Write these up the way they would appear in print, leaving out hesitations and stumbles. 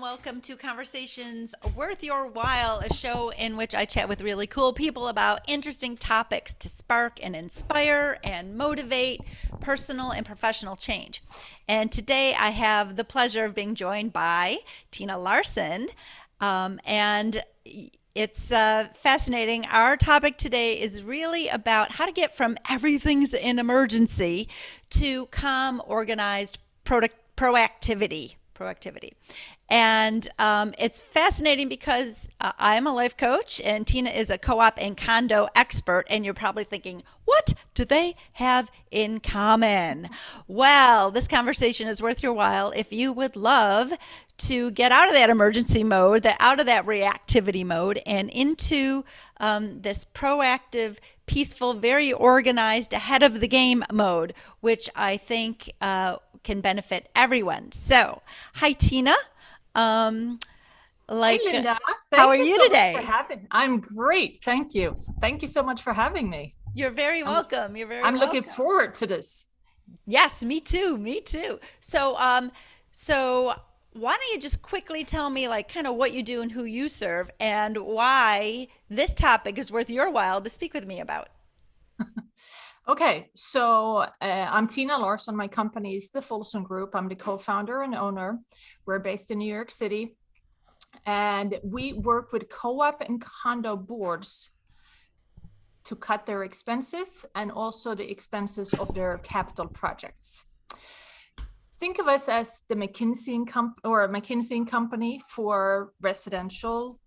and welcome to Conversations Worth Your While, a show in which I chat with really cool people about interesting topics to spark and inspire and motivate personal and professional change. And today I have the pleasure of being joined by Tina Larsson. And it's fascinating. Our topic today is really about how to get from everything's an emergency to calm, organized proactivity. And it's fascinating because I'm a life coach and Tina is a co-op and condo expert. And you're probably thinking, what do they have in common? Well, this conversation is worth your while if you would love to get out of that emergency mode, out of that reactivity mode, and into this proactive, peaceful, very organized, ahead of the game mode, which I think can benefit everyone. So, hi, Tina. Hey, Linda. How Thank are you you so much for today? having. I'm great. Thank you. Thank you so much for having me. You're very I'm welcome. You're very I'm looking welcome. forward to this. Yes, me too. Me too. So why don't you just quickly tell me, like, kind of what you do and who you serve, and why this topic is worth your while to speak with me about? Okay, so I'm Tina Larsson. My company is the Folsom Group. I'm the co-founder and owner. We're based in New York City, and we work with co-op and condo boards to cut their expenses and also the expenses of their capital projects. Think of us as the McKinsey company for residential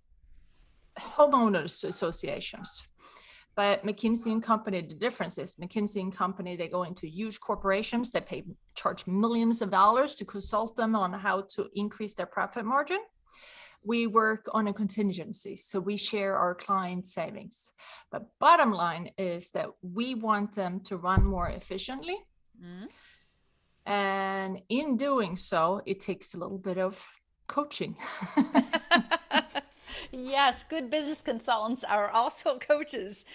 homeowners associations. But McKinsey and Company, the difference is McKinsey and Company, they go into huge corporations that charge millions of dollars to consult them on how to increase their profit margin. We work on a contingency, so we share our client savings. But bottom line is that we want them to run more efficiently. Mm-hmm. And in doing so, it takes a little bit of coaching. Yes, good business consultants are also coaches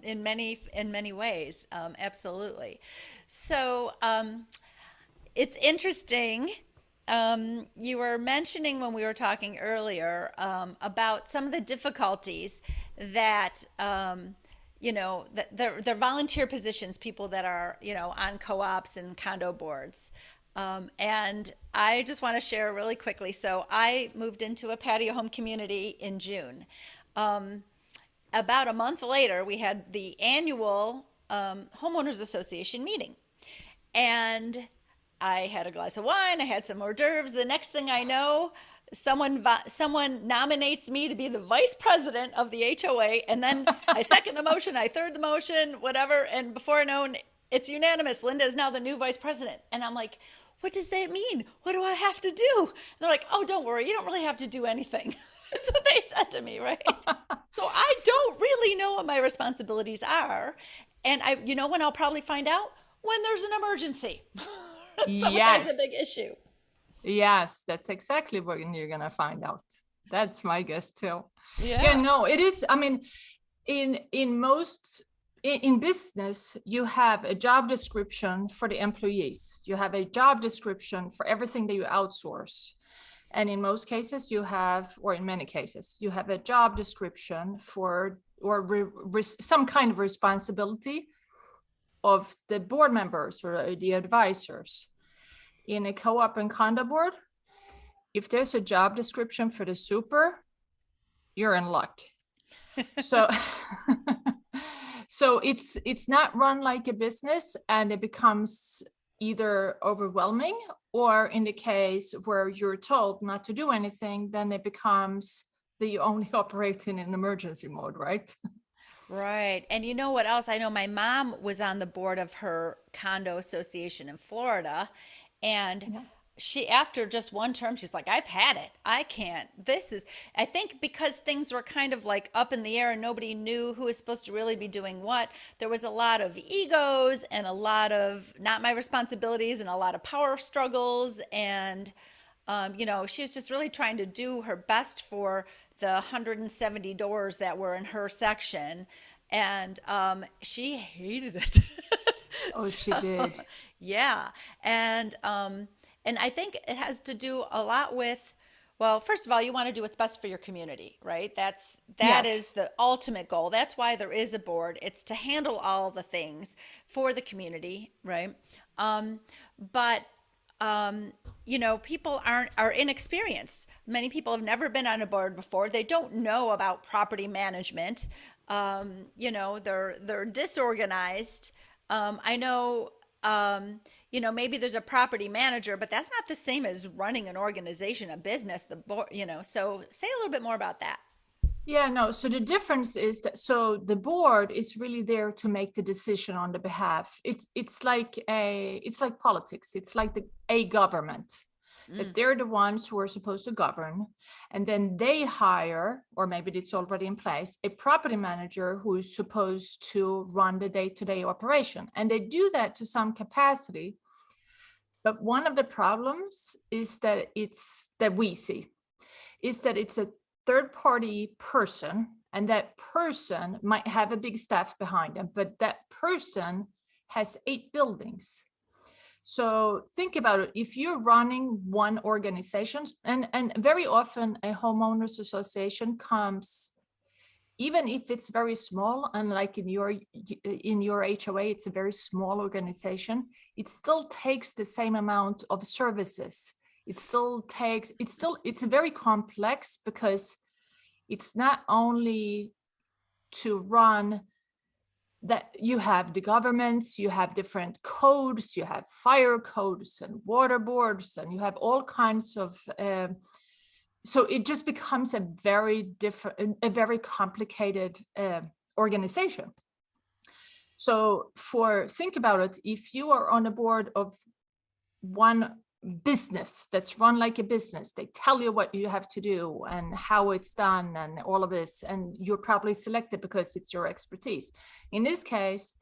in many ways. Absolutely. So it's interesting. You were mentioning when we were talking earlier about some of the difficulties that that they're volunteer positions, people that are on co-ops and condo boards. And I just want to share really quickly. So I moved into a patio home community in June. Um, about a month later, we had the annual homeowners association meeting, and I had a glass of wine. I had some hors d'oeuvres. The next thing I know, someone nominates me to be the vice president of the HOA, and then I second the motion, I third the motion, whatever, and before I know, it's unanimous. Linda is now the new vice president, and I'm like, what does that mean? What do I have to do? And they're like, oh, don't worry, you don't really have to do anything. That's what they said to me, right? So I don't really know what my responsibilities are, and when I'll probably find out when there's an emergency. Someone has a big Yes. issue. Yes, that's exactly what you're going to find out. That's my guess too. Yeah, Yeah. no, it is. I mean, in business, you have a job description for the employees. You have a job description for everything that you outsource. And in most cases, or in many cases, you have a job description for some kind of responsibility of the board members or the advisors. In a co-op and condo board, if there's a job description for the super, you're in luck. So so it's not run like a business, and it becomes either overwhelming, or in the case where you're told not to do anything, then it becomes that you only operate in an emergency mode, right? Right. And you know what else? I know my mom was on the board of her condo association in Florida, and Yeah. after just one term, she's like, I've had it. I can't. I think because things were kind of like up in the air and nobody knew who was supposed to really be doing what, there was a lot of egos and a lot of not my responsibilities and a lot of power struggles. And she was just really trying to do her best for the 170 doors that were in her section, and she hated it. Oh, she So, did. yeah, and I think it has to do a lot with Well, first of all, you want to do what's best for your community, right? That is Yes. the ultimate goal. That's why there is a board. It's to handle all the things for the community, right? Um, but people are inexperienced. Many people have never been on a board before. They don't know about property management. They're disorganized. I know, maybe there's a property manager, but that's not the same as running an organization, a business, the board, so say a little bit more about that. Yeah, no. So the difference is that so the board is really there to make the decision on the behalf. It's like politics. It's like a government that Mm, they're the ones who are supposed to govern, and then they hire, or maybe it's already in place, a property manager who is supposed to run the day-to-day operation, and they do that to some capacity. But one of the problems is that we see is that it's a third party person, and that person might have a big staff behind them, but that person has 8 buildings. So think about it. If you're running one organization, and very often a homeowners association comes, even if it's very small, and like in your HOA, it's a very small organization, it still takes the same amount of services. It's very complex, because it's not only to run that. You have the governments, you have different codes, you have fire codes and water boards, and you have all kinds of so it just becomes a very complicated organization. So think about it. If you are on a board of one business that's run like a business, they tell you what you have to do and how it's done and all of this, and you're probably selected because it's your expertise. In this case,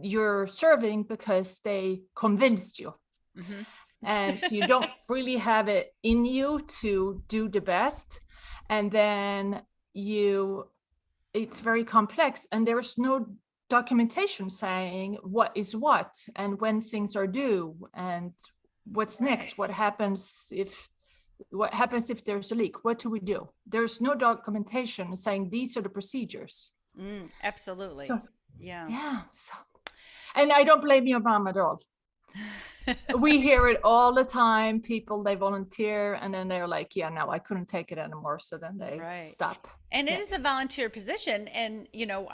you're serving because they convinced you. mhm. And so you don't really have it in you to do the best. And then it's very complex, and there's no documentation saying what is what and when things are due and what's next. Right. What happens if there's a leak? What do we do? There's no documentation saying these are the procedures. Absolutely. So Yeah. yeah. And I don't blame your mom at all. We hear it all the time. People, they volunteer, and then they're like, yeah, no, I couldn't take it anymore. So then they Right. stop. And it Yeah. is a volunteer position, and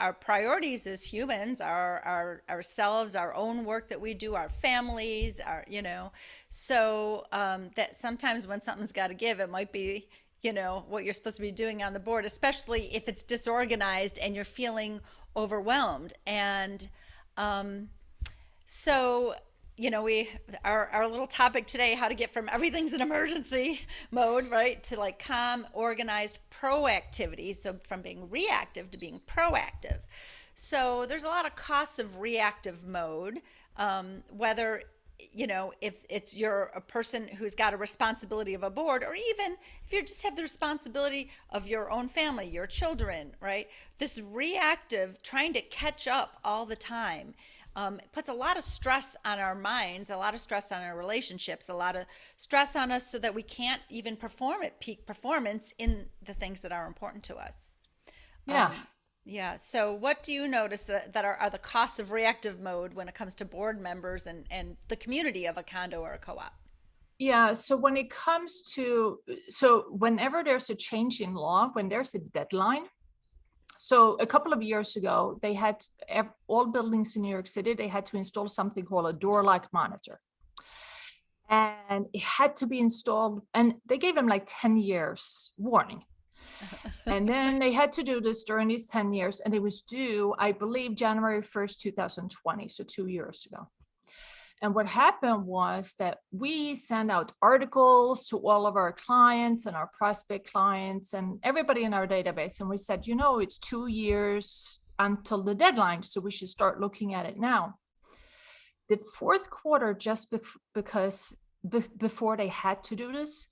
our priorities as humans are ourselves, our own work that we do, our families, so that sometimes when something's got to give, it might be what you're supposed to be doing on the board, especially if it's disorganized and you're feeling overwhelmed. And so, we our little topic today, how to get from everything's an emergency mode, right, to like calm, organized proactivity. So from being reactive to being proactive. So there's a lot of costs of reactive mode, whether if you're a person who's got a responsibility of a board, or even if you just have the responsibility of your own family, your children, right? This reactive, trying to catch up all the time, puts a lot of stress on our minds, a lot of stress on our relationships, a lot of stress on us, so that we can't even perform at peak performance in the things that are important to us. Yeah. Yeah. So, what do you notice that are the costs of reactive mode when it comes to board members and the community of a condo or a co-op? Yeah. So whenever there's a change in law, when there's a deadline, so a couple of years ago, they had all buildings in New York City, they had to install something called a door lock monitor. And it had to be installed, and they gave them like 10 years warning. And then they had to do this during these 10 years, and it was due, I believe, January 1st, 2020, so 2 years ago. And what happened was that we sent out articles to all of our clients and our prospect clients and everybody in our database. And we said, it's 2 years until the deadline, so we should start looking at it now. The fourth quarter, just because before they had to do this,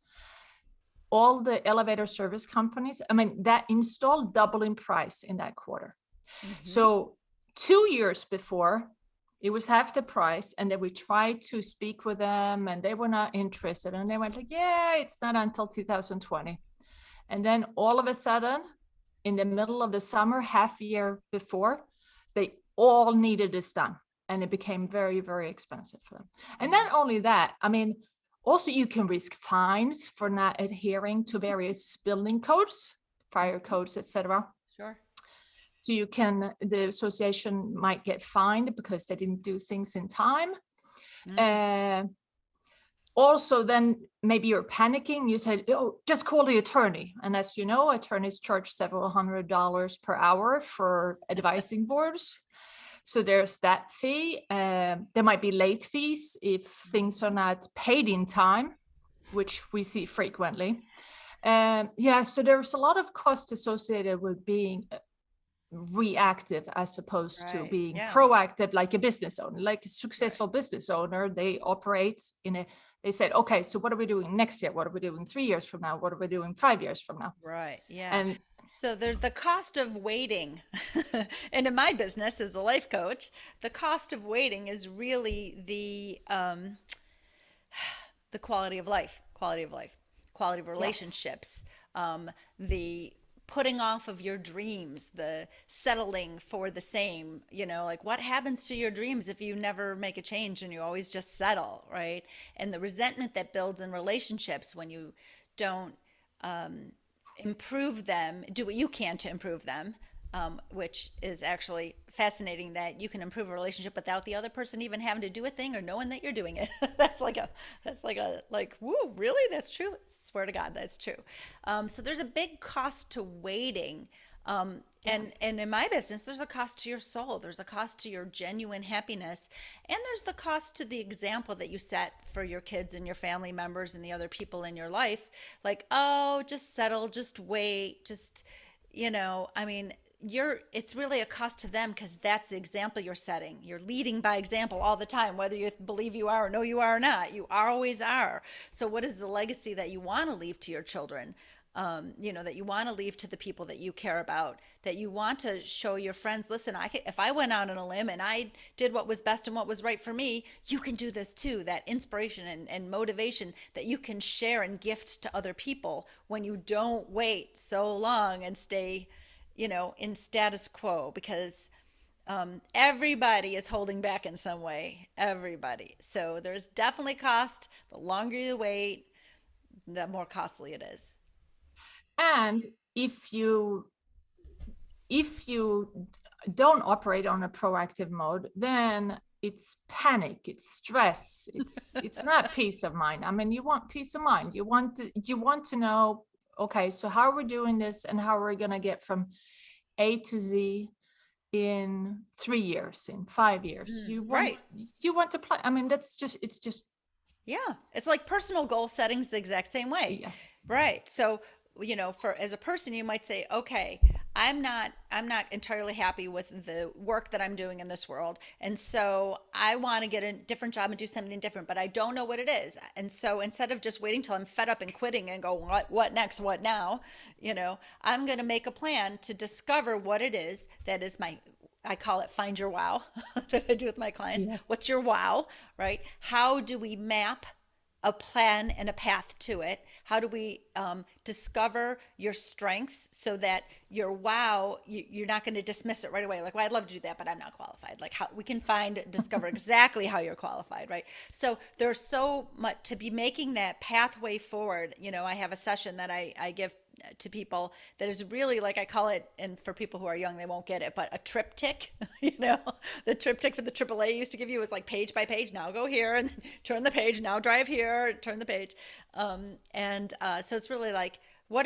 all the elevator service companies, that installed double in price in that quarter. Mm-hmm. So 2 years before, It was half the price, and then we tried to speak with them, and they were not interested. And they went like, "Yeah, it's not until 2020." And then all of a sudden, in the middle of the summer, half a year before, they all needed this done, and it became very, very expensive for them. And not only that, I mean, also you can risk fines for not adhering to various building codes, fire codes, etc. Sure. So the association might get fined because they didn't do things in time. Also, then maybe you're panicking. You said, "Oh, just call the attorney." And as you know, attorneys charge several $100s per hour for advising boards. So there's that fee. There might be late fees if things are not paid in time, which we see frequently. So there's a lot of cost associated with being reactive as opposed to being proactive, like a business owner, like a successful business owner. They operate they said, okay, so what are we doing next year? What are we doing 3 years from now? What are we doing 5 years from now? Right. Yeah. And so there's the cost of waiting. And in my business as a life coach, the cost of waiting is really the quality of life, quality of relationships, the putting off of your dreams, the settling for the same, like what happens to your dreams if you never make a change and you always just settle, right? And the resentment that builds in relationships when you don't improve them, do what you can to improve them, which is actually fascinating that you can improve a relationship without the other person even having to do a thing or knowing that you're doing it. Like, woo, really? That's true? Swear to God, that's true. So there's a big cost to waiting. And in my business, there's a cost to your soul. There's a cost to your genuine happiness. And there's the cost to the example that you set for your kids and your family members and the other people in your life. Like, oh, just settle, just wait, just, I mean, it's really a cost to them because that's the example you're setting. You're leading by example all the time, whether you believe you are or know you are or not. You always are. So what is the legacy that you want to leave to your children? That you want to leave to the people that you care about, that you want to show your friends, listen, if I went out on a limb and I did what was best and what was right for me, you can do this too. That inspiration and motivation that you can share and gift to other people when you don't wait so long and stay in status quo, because everybody is holding back in some way, everybody. So there's definitely cost. The longer you wait, the more costly it is. And if you don't operate on a proactive mode, then it's panic, it's stress, it's not peace of mind. I mean, you want peace of mind. You want to know, okay, so how are we doing this, and how are we going to get from A to Z in 3 years, in 5 years? You want to play. I mean, it's just. Yeah, it's like personal goal setting's the exact same way. Yes. Right. So, as a person, you might say, okay, I'm not entirely happy with the work that I'm doing in this world. And so I want to get a different job and do something different, but I don't know what it is. And so instead of just waiting till I'm fed up and quitting and go, what next? What now? I'm going to make a plan to discover what it is that is I call it find your wow that I do with my clients. Yes. What's your wow, right? How do we map a plan and a path to it? How do we discover your strengths so that your wow, you're not going to dismiss it right away? Like, well, I'd love to do that, but I'm not qualified. Like, how we can discover exactly how you're qualified, right? So there's so much to be making that pathway forward. I have a session that I give to people that is really, like I call it, and for people who are young, they won't get it, but a triptych. The triptych for the AAA used to give you was like page by page. Now go here and turn the page. Now drive here, turn the page. So it's really like, where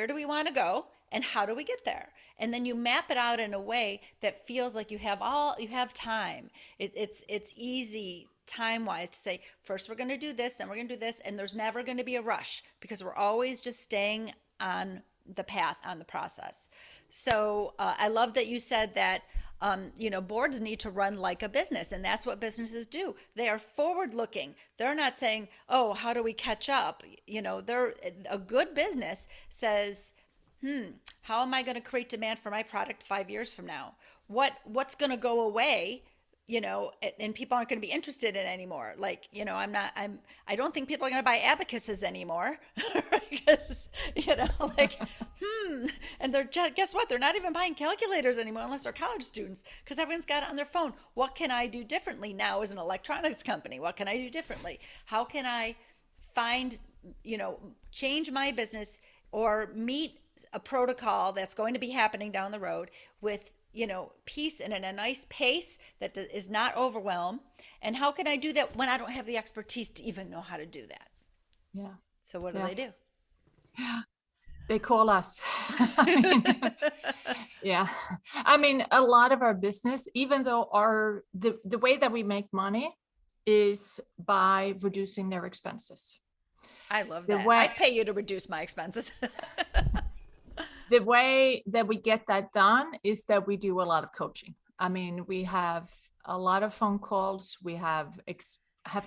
do we want to go, and how do we get there? And then you map it out in a way that feels like you have time. It's easy time-wise to say, first we're going to do this, then we're going to do this, and there's never going to be a rush because we're always just staying on the path, on the process. So I love that you said that boards need to run like a business, and that's what businesses do. They are forward-looking. They're not saying, oh, how do we catch up? A good business says, how am I going to create demand for my product 5 years from now? What's going to go away and people aren't going to be interested in anymore. Like, I don't think people are going to buy abacuses anymore because, like, and guess what? They're not even buying calculators anymore unless they're college students because everyone's got it on their phone. What can I do differently now as an electronics company? What can I do differently? How can I find, change my business or meet a protocol that's going to be happening down the road with peace and in a nice pace that is not overwhelmed. And how can I do that when I don't have the expertise to even know how to do that? Yeah. So what do Yeah. they do? They call us. I mean, yeah. I mean, a lot of our business, even though the way that we make money is by reducing their expenses. I love The that. way I'd pay you to reduce my expenses. the way that we get that done is that we do a lot of coaching. I mean, we have a lot of phone calls. We have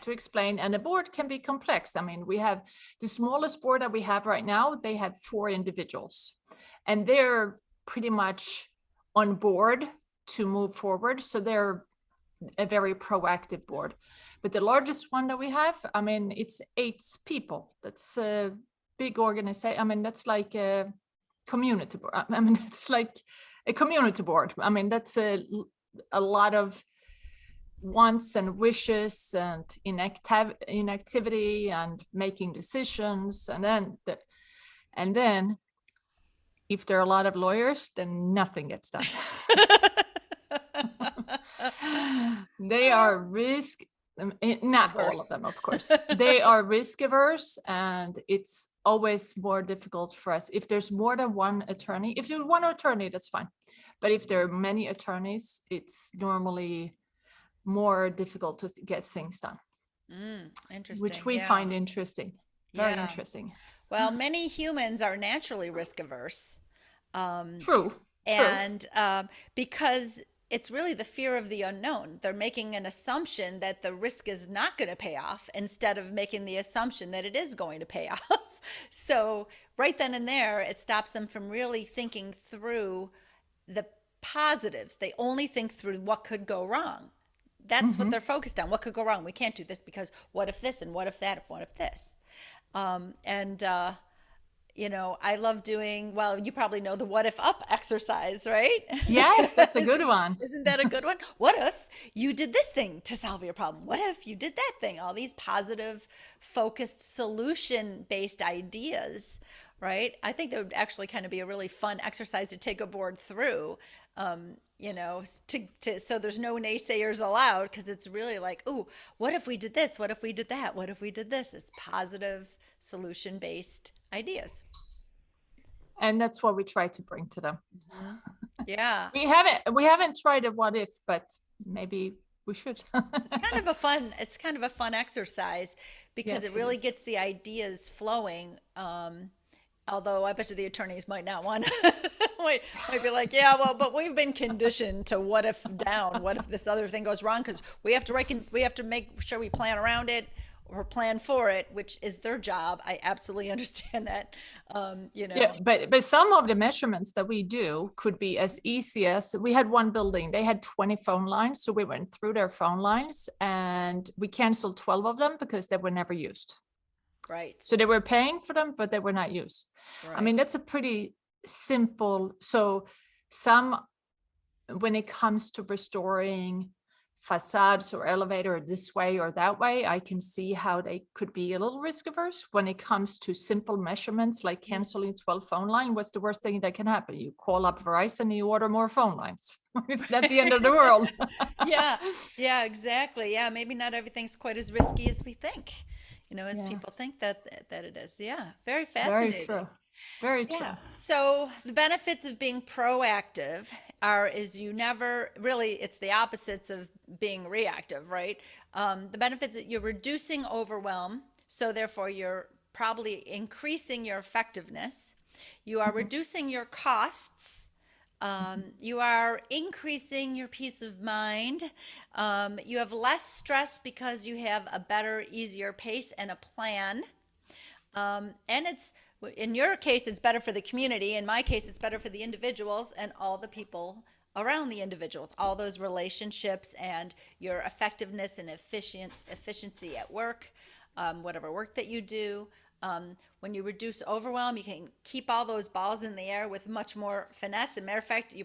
to explain, and the board can be complex. I mean, we have the smallest board that we have right now. They have 4 individuals, and they're pretty much on board to move forward. So they're a very proactive board. But the largest one that we have, I mean, it's 8 people. That's a big organization. I mean, that's like a community board. I mean, it's like a community board. I mean, that's a lot of wants and wishes and inactivity and making decisions. And then if there are a lot of lawyers, then nothing gets done. They are not all of them, of course. They are risk averse, and it's always more difficult for us if there's more than one attorney. If there's one attorney, that's fine, but if there are many attorneys, it's normally more difficult to get things done. Interesting. Which we find interesting. Very interesting. Well, many humans are naturally risk averse. True. And because it's really the fear of the unknown. They're making an assumption that the risk is not going to pay off instead of making the assumption that it is going to pay off. So right then and there, it stops them from really thinking through the positives. They only think through what could go wrong. That's what they're focused on. What could go wrong? We can't do this because what if this and what if that, what if this? I love doing, well, you probably know the what if up exercise, right? Yes, that's a good one. Isn't that a good one? What if you did this thing to solve your problem? What if you did that thing? All these positive, focused, solution-based ideas, right? I think that would actually kind of be a really fun exercise to take a board through, so there's no naysayers allowed, because it's really like, ooh, what if we did this? What if we did that? What if we did this? It's positive, solution-based ideas. And that's what we try to bring to them. Yeah. We haven't tried a what if, but maybe we should. It's kind of a fun exercise because it really gets the ideas flowing. Although I bet you the attorneys might not want to, might be like, yeah, well, but we've been conditioned to what if down, what if this other thing goes wrong? Because we have to make sure we plan around it or plan for it, which is their job. I absolutely understand that. Yeah, but some of the measurements that we do could be as easy as, we had one building, they had 20 phone lines. So we went through their phone lines and we canceled 12 of them because they were never used. Right. So they were paying for them, but they were not used. Right. I mean, that's a pretty simple. So when it comes to restoring facades or elevator this way or that way, I can see how they could be a little risk averse. When it comes to simple measurements like canceling 12 phone line, what's the worst thing that can happen? You call up Verizon and you order more phone lines. It's not the end of the world. Yeah, exactly. Yeah, maybe not everything's quite as risky as we think, as people think that it is. Yeah, very fascinating. Very true. Very true. Yeah. So the benefits of being proactive is you never really, it's the opposites of being reactive, right? The benefits that you're reducing overwhelm. So therefore you're probably increasing your effectiveness. You are reducing your costs. You are increasing your peace of mind. You have less stress because you have a better, easier pace and a plan. And in your case, it's better for the community. In my case, it's better for the individuals and all the people around the individuals, all those relationships and your effectiveness and efficiency at work, whatever work that you do. When you reduce overwhelm, you can keep all those balls in the air with much more finesse. As a matter of fact, you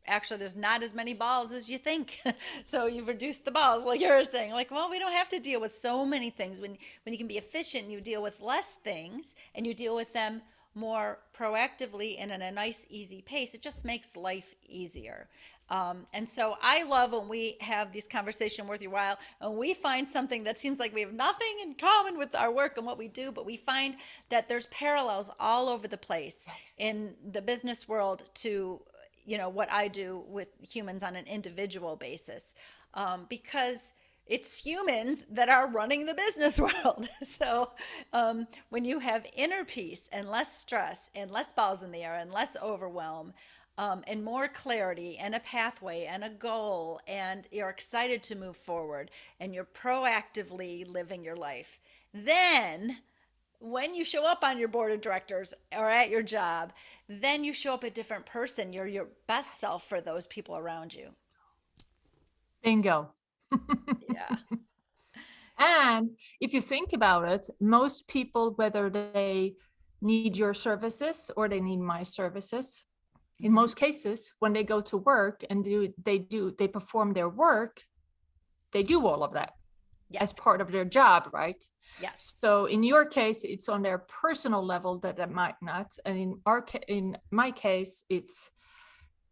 actually there's not as many balls as you think. So you've reduced the balls, like you're saying. Like, well, we don't have to deal with so many things. When you can be efficient, you deal with less things and you deal with them more proactively and at a nice, easy pace. It just makes life easier. And so I love when we have these conversations worth your while and we find something that seems like we have nothing in common with our work and what we do, but we find that there's parallels all over the place in the business world to what I do with humans on an individual basis, because it's humans that are running the business world. So when you have inner peace and less stress and less balls in the air and less overwhelm, and more clarity and a pathway and a goal, and you're excited to move forward and you're proactively living your life, then when you show up on your board of directors or at your job, then you show up a different person. You're your best self for those people around you. Bingo. Yeah. And if you think about it, most people, whether they need your services or they need my services, in most cases, when they go to work and they perform their work, they do all of that as part of their job, right? Yes. So in your case, it's on their personal level that they might not, and in my case, it's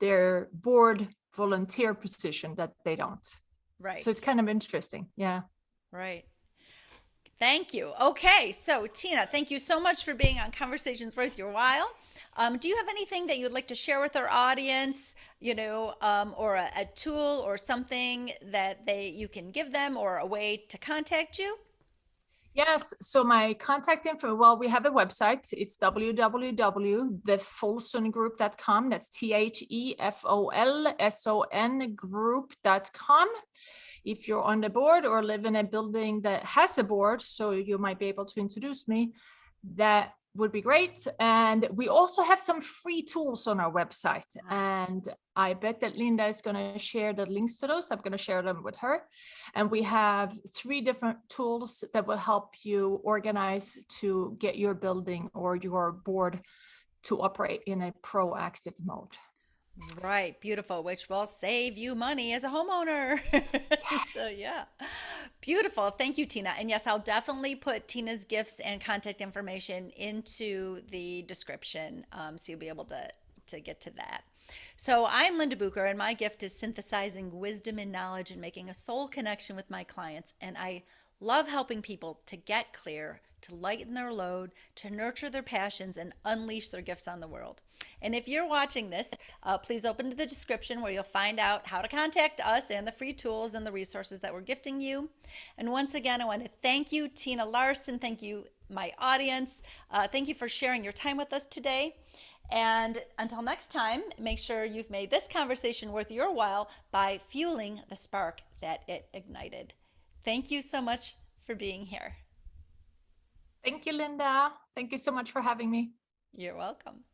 their board volunteer position that they don't. Right. So it's kind of interesting. Yeah. Right. Thank you. Okay, so Tina, thank you so much for being on Conversations Worth Your While. Do you have anything that you'd like to share with our audience, or a tool or something that you can give them, or a way to contact you? Yes, so my contact info, well, we have a website. It's www.thefolsongroup.com. That's THEFOLSON group.com. If you're on the board or live in a building that has a board, so you might be able to introduce me, that would be great. And we also have some free tools on our website. And I bet that Linda is going to share the links to those. I'm going to share them with her. And we have 3 different tools that will help you organize to get your building or your board to operate in a proactive mode. Right, beautiful, which will save you money as a homeowner. So yeah, beautiful. Thank you, Tina. And yes, I'll definitely put Tina's gifts and contact information into the description, so you'll be able to get to that. So I'm Linda Bucher, and my gift is synthesizing wisdom and knowledge and making a soul connection with my clients. And I love helping people to get clear, to lighten their load, to nurture their passions, and unleash their gifts on the world. And if you're watching this, please open to the description where you'll find out how to contact us and the free tools and the resources that we're gifting you. And once again, I want to thank you, Tina Larsson. Thank you, my audience. Thank you for sharing your time with us today. And until next time, make sure you've made this conversation worth your while by fueling the spark that it ignited. Thank you so much for being here. Thank you, Linda. Thank you so much for having me. You're welcome.